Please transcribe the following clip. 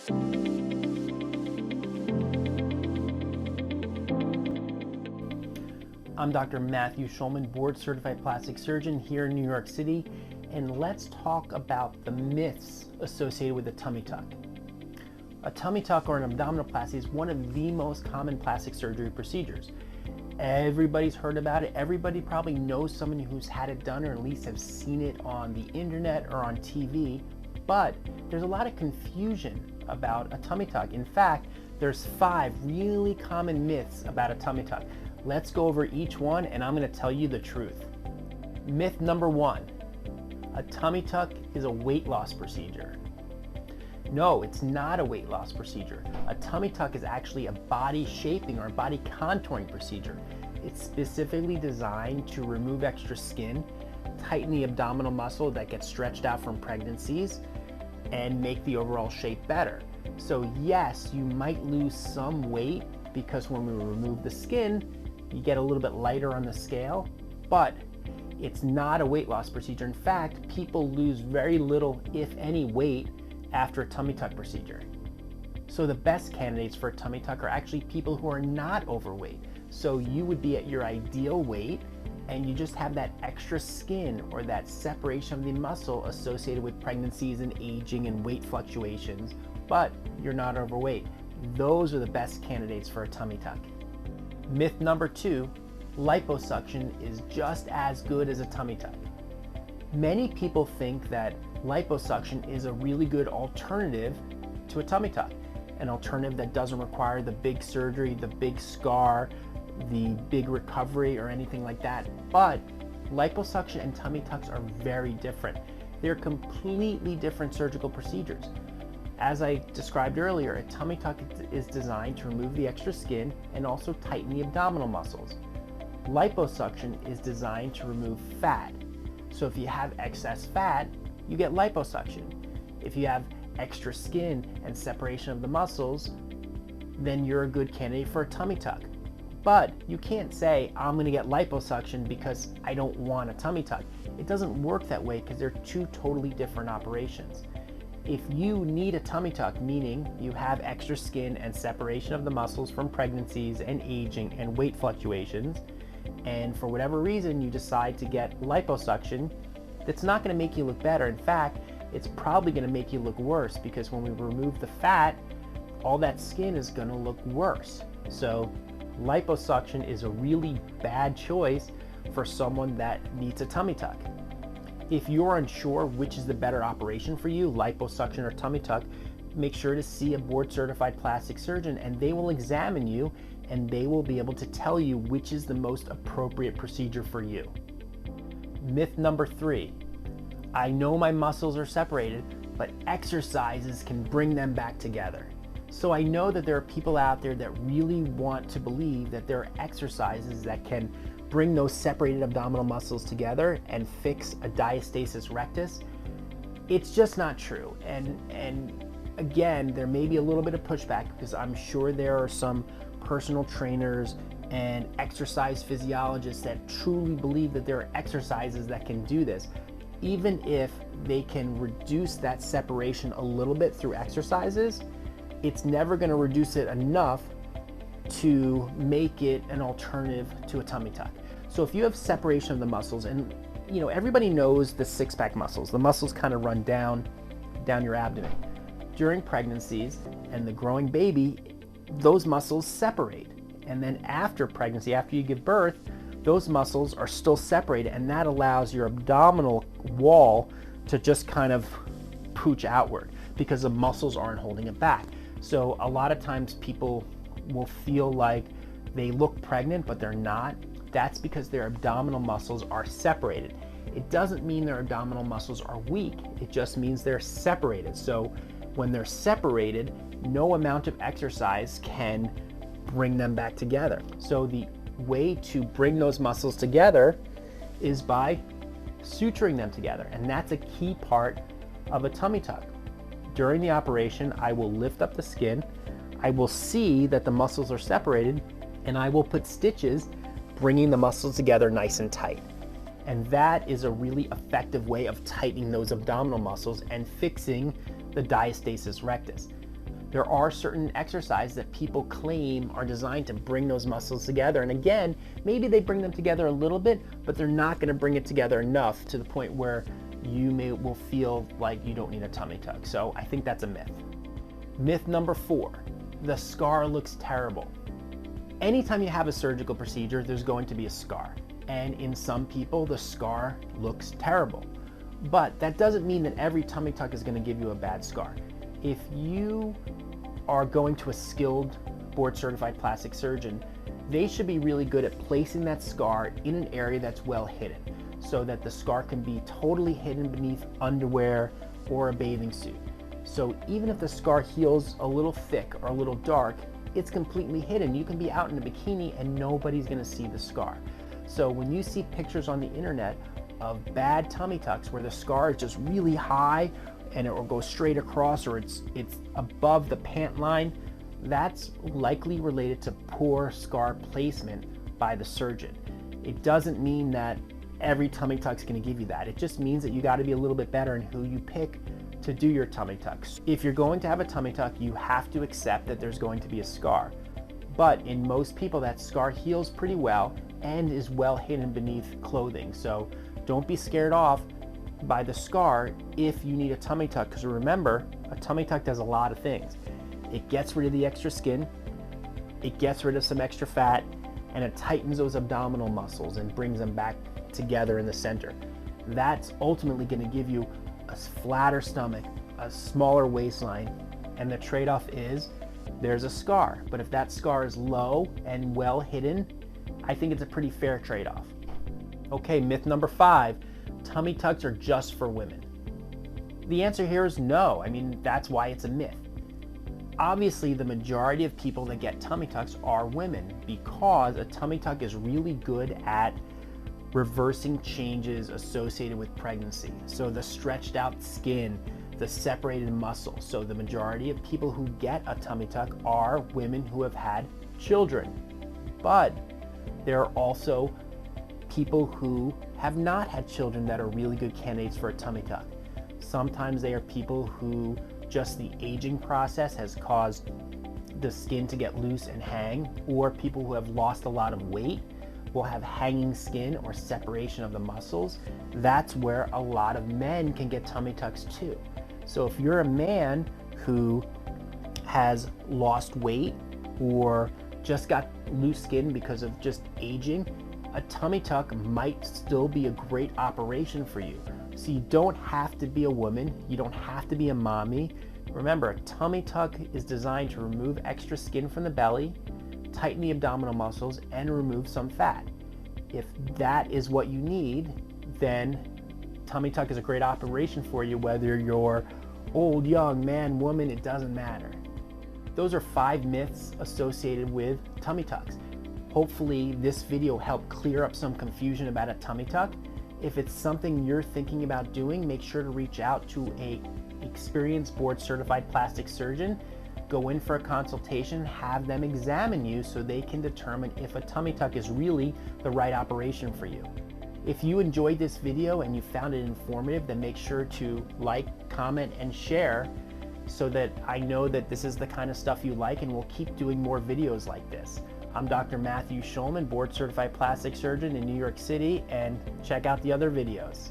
I'm Dr. Matthew Schulman, board certified plastic surgeon here in New York City, and let's talk about the myths associated with a tummy tuck. A tummy tuck or an abdominoplasty is one of the most common plastic surgery procedures. Everybody's heard about it. Everybody probably knows someone who's had it done or at least have seen it on the internet or on TV, but there's a lot of confusion about a tummy tuck. In fact, there's 5 really common myths about a tummy tuck. Let's go over each one and I'm going to tell you the truth. Myth number 1, a tummy tuck is a weight loss procedure. No, it's not a weight loss procedure. A tummy tuck is actually a body shaping or body contouring procedure. It's specifically designed to remove extra skin, tighten the abdominal muscle that gets stretched out from pregnancies, and make the overall shape better. So yes, you might lose some weight because when we remove the skin, you get a little bit lighter on the scale, but it's not a weight loss procedure. In fact, people lose very little, if any, weight after a tummy tuck procedure. So the best candidates for a tummy tuck are actually people who are not overweight. So you would be at your ideal weight and you just have that extra skin or that separation of the muscle associated with pregnancies and aging and weight fluctuations, but you're not overweight. Those are the best candidates for a tummy tuck. Myth number 2, liposuction is just as good as a tummy tuck. Many people think that liposuction is a really good alternative to a tummy tuck, an alternative that doesn't require the big surgery, the big scar, the big recovery or anything like that. But liposuction and tummy tucks are very different. They're completely different surgical procedures. As I described earlier, a tummy tuck is designed to remove the extra skin and also tighten the abdominal muscles. Liposuction is designed to remove fat. So if you have excess fat, you get liposuction. If you have extra skin and separation of the muscles, then you're a good candidate for a tummy tuck. But you can't say, I'm going to get liposuction because I don't want a tummy tuck. It doesn't work that way because they're 2 totally different operations. If you need a tummy tuck, meaning you have extra skin and separation of the muscles from pregnancies and aging and weight fluctuations, and for whatever reason you decide to get liposuction, that's not going to make you look better. In fact, it's probably going to make you look worse because when we remove the fat, all that skin is going to look worse. So liposuction is a really bad choice for someone that needs a tummy tuck. If you're unsure which is the better operation for you, liposuction or tummy tuck, make sure to see a board certified plastic surgeon and they will examine you and they will be able to tell you which is the most appropriate procedure for you. Myth number 3, I know my muscles are separated, but exercises can bring them back together. So I know that there are people out there that really want to believe that there are exercises that can bring those separated abdominal muscles together and fix a diastasis rectus. It's just not true. And again, there may be a little bit of pushback because I'm sure there are some personal trainers and exercise physiologists that truly believe that there are exercises that can do this. Even if they can reduce that separation a little bit through exercises, it's never going to reduce it enough to make it an alternative to a tummy tuck. So if you have separation of the muscles, and you know, everybody knows the 6-pack muscles, the muscles kind of run down your abdomen. During pregnancies and the growing baby, those muscles separate. And then after pregnancy, after you give birth, those muscles are still separated, and that allows your abdominal wall to just kind of pooch outward because the muscles aren't holding it back. So a lot of times people will feel like they look pregnant, but they're not. That's because their abdominal muscles are separated. It doesn't mean their abdominal muscles are weak. It just means they're separated. So when they're separated, no amount of exercise can bring them back together. So the way to bring those muscles together is by suturing them together. And that's a key part of a tummy tuck. During the operation, I will lift up the skin, I will see that the muscles are separated, and I will put stitches bringing the muscles together nice and tight. And that is a really effective way of tightening those abdominal muscles and fixing the diastasis rectus. There are certain exercises that people claim are designed to bring those muscles together. And again, maybe they bring them together a little bit, but they're not going to bring it together enough to the point where you will feel like you don't need a tummy tuck. So I think that's a myth. Myth number 4, the scar looks terrible. Anytime you have a surgical procedure, there's going to be a scar. And in some people, the scar looks terrible. But that doesn't mean that every tummy tuck is going to give you a bad scar. If you are going to a skilled board certified plastic surgeon, they should be really good at placing that scar in an area that's well hidden, so that the scar can be totally hidden beneath underwear or a bathing suit. So even if the scar heals a little thick or a little dark, it's completely hidden. You can be out in a bikini and nobody's going to see the scar. So when you see pictures on the internet of bad tummy tucks where the scar is just really high and it will go straight across, or it's above the pant line, that's likely related to poor scar placement by the surgeon. It doesn't mean that every tummy tuck is going to give you that. It just means that you got to be a little bit better in who you pick to do your tummy tucks. If you're going to have a tummy tuck, you have to accept that there's going to be a scar. But in most people, that scar heals pretty well and is well hidden beneath clothing. So don't be scared off by the scar if you need a tummy tuck, because remember, a tummy tuck does a lot of things. It gets rid of the extra skin, it gets rid of some extra fat, and it tightens those abdominal muscles and brings them back together in the center. That's ultimately going to give you a flatter stomach, a smaller waistline, and the trade-off is there's a scar. But if that scar is low and well hidden, I think it's a pretty fair trade-off. Okay, myth number 5, tummy tucks are just for women. The answer here is no. I mean, that's why it's a myth. Obviously, the majority of people that get tummy tucks are women, because a tummy tuck is really good at reversing changes associated with pregnancy. So the stretched out skin, the separated muscles. So the majority of people who get a tummy tuck are women who have had children. But there are also people who have not had children that are really good candidates for a tummy tuck. Sometimes they are people who just the aging process has caused the skin to get loose and hang, or people who have lost a lot of weight will have hanging skin or separation of the muscles. That's where a lot of men can get tummy tucks too. So if you're a man who has lost weight or just got loose skin because of just aging, a tummy tuck might still be a great operation for you. So you don't have to be a woman, you don't have to be a mommy. Remember, a tummy tuck is designed to remove extra skin from the belly, tighten the abdominal muscles, and remove some fat. If that is what you need, then tummy tuck is a great operation for you, whether you're old, young, man, woman, it doesn't matter. Those are 5 myths associated with tummy tucks. Hopefully this video helped clear up some confusion about a tummy tuck. If it's something you're thinking about doing, make sure to reach out to an experienced board certified plastic surgeon. Go in for a consultation, have them examine you so they can determine if a tummy tuck is really the right operation for you. If you enjoyed this video and you found it informative, then make sure to like, comment, and share so that I know that this is the kind of stuff you like, and we'll keep doing more videos like this. I'm Dr. Matthew Schulman, board certified plastic surgeon in New York City, and check out the other videos.